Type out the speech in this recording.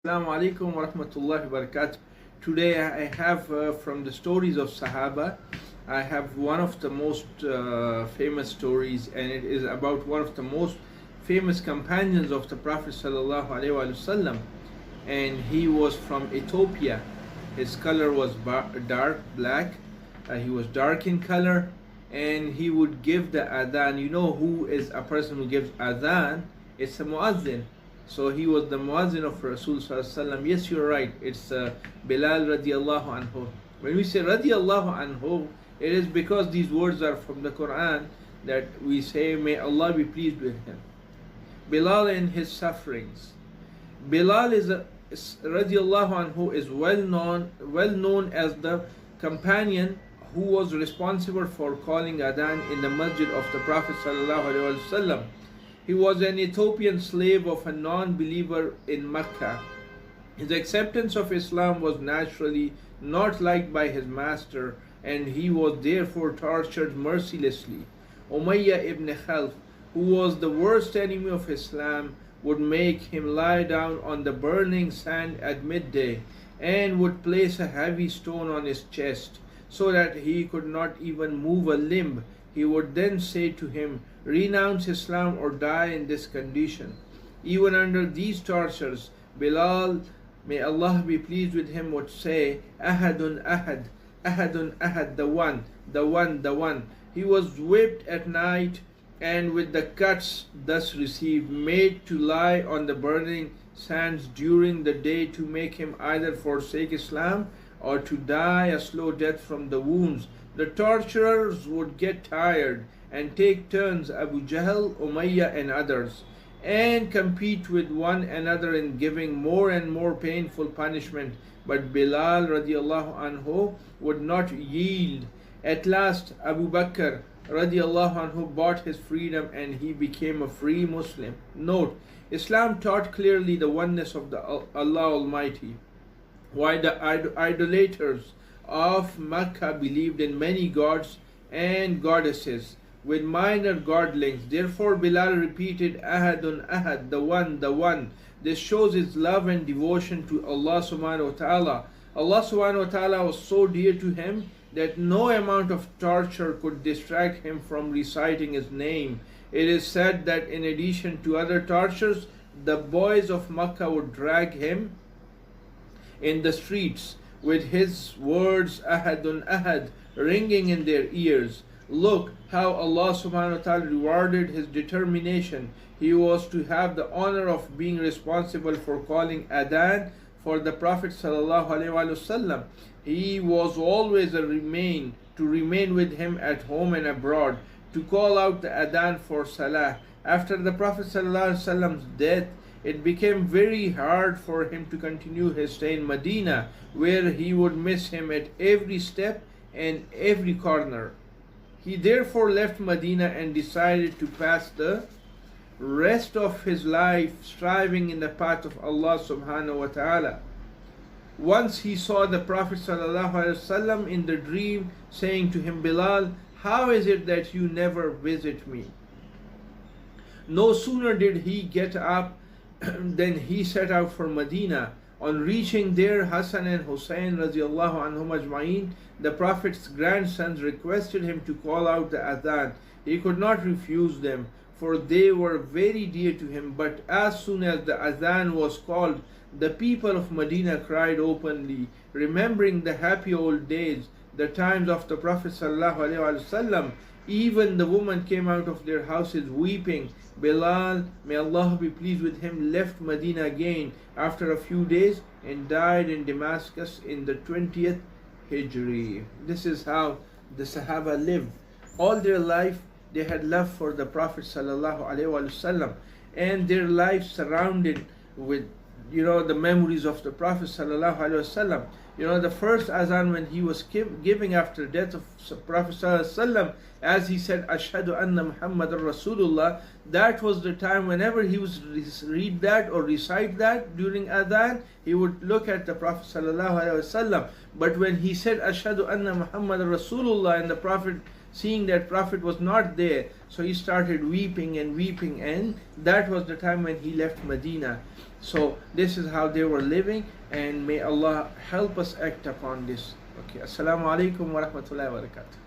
Assalamu alaikum wa rahmatullahi wa barakatuh. Today I have from the stories of Sahaba, I have one of the most famous stories, and it is about one of the most famous companions of the Prophet sallallahu alaihi wasallam, and he was from Ethiopia. His color was dark black, he was dark in color, and he would give the adhan. You know who is a person who gives adhan? It's a muazzin. So he was the muazzin of Rasul sallallahu alaihi wasallam. Yes, you're right. It's Bilal radiallahu anhu. When we say radiallahu anhu, it is because these words are from the Quran that we say, may Allah be pleased with him. Bilal and his sufferings. Bilal is radiallahu anhu is well known as the companion who was responsible for calling adhan in the masjid of the Prophet sallallahu alaihi wasallam. He was an Ethiopian slave of a non-believer in Mecca. His acceptance of Islam was naturally not liked by his master, and he was therefore tortured mercilessly. Umayyah ibn Khalf, who was the worst enemy of Islam, would make him lie down on the burning sand at midday and would place a heavy stone on his chest so that he could not even move a limb. He would then say to him, renounce Islam or die in this condition. Even under these tortures, Bilal, may Allah be pleased with him, would say, Ahadun Ahad, Ahadun Ahad, the one, the one, the one. He was whipped at night and with the cuts thus received, made to lie on the burning sands during the day to make him either forsake Islam or to die a slow death from the wounds. The torturers would get tired and take turns, Abu Jahl, Umayyah and others, and compete with one another in giving more and more painful punishment. But Bilal radiallahu anhu would not yield. At last Abu Bakr radiallahu anhu bought his freedom and he became a free Muslim. Note, Islam taught clearly the oneness of the Allah Almighty, while the idolaters of Mecca believed in many gods and goddesses with minor godlings. Therefore Bilal repeated Ahadun Ahad, the one, the one. This shows his love and devotion to Allah subhanahu wa ta'ala. Allah subhanahu wa ta'ala was so dear to him that no amount of torture could distract him from reciting his name. It is said that in addition to other tortures, the boys of Mecca would drag him in the streets with his words Ahadun Ahad ringing in their ears. Look how Allah subhanahu wa ta'ala rewarded his determination. He was to have the honor of being responsible for calling adhan for the Prophet sallallahu alaihi wasallam. He was always to remain with him at home and abroad, to call out the adhan for salah. After the Prophet sallallahu alaihi wasallam's death, it became very hard for him to continue his stay in Medina, where he would miss him at every step and every corner. He therefore left Medina and decided to pass the rest of his life striving in the path of Allah subhanahu wa ta'ala. Once he saw the Prophet sallallahu alaihi wasallam in the dream, saying to him, Bilal, how is it that you never visit me? No sooner did he get up then he set out for Medina. On reaching there, Hassan and Hussein radiallahu anhum ajma'in, the Prophet's grandsons, requested him to call out the adhan. He could not refuse them, for they were very dear to him. But as soon as the adhan was called, the people of Medina cried openly, remembering the happy old days, the times of the Prophet sallallahu alaihi wasallam. Even the women came out of their houses weeping. Bilal, may Allah be pleased with him, left Medina again after a few days and died in Damascus in the 20th Hijri. This is how the Sahaba lived. All their life they had love for the Prophet sallallahu alaihi wasallam, and their life surrounded with the memories of the Prophet sallallahu alaihi wasallam. The first azan when he was giving after death of Prophet sallallahu alaihi wasallam, as he said Ashhadu anna Muhammadar Rasulullah, that was the time whenever he was read that or recite that during adhan, he would look at the Prophet sallallahu alaihi wasallam. But when he said Ashhadu anna Muhammadar Rasulullah and the Prophet seeing that Prophet was not there, so he started weeping and weeping, and that was the time when he left Medina. So this is how they were living, and may Allah help us act upon this. Okay, Assalamu alaikum wa rahmatullahi wa barakatuh.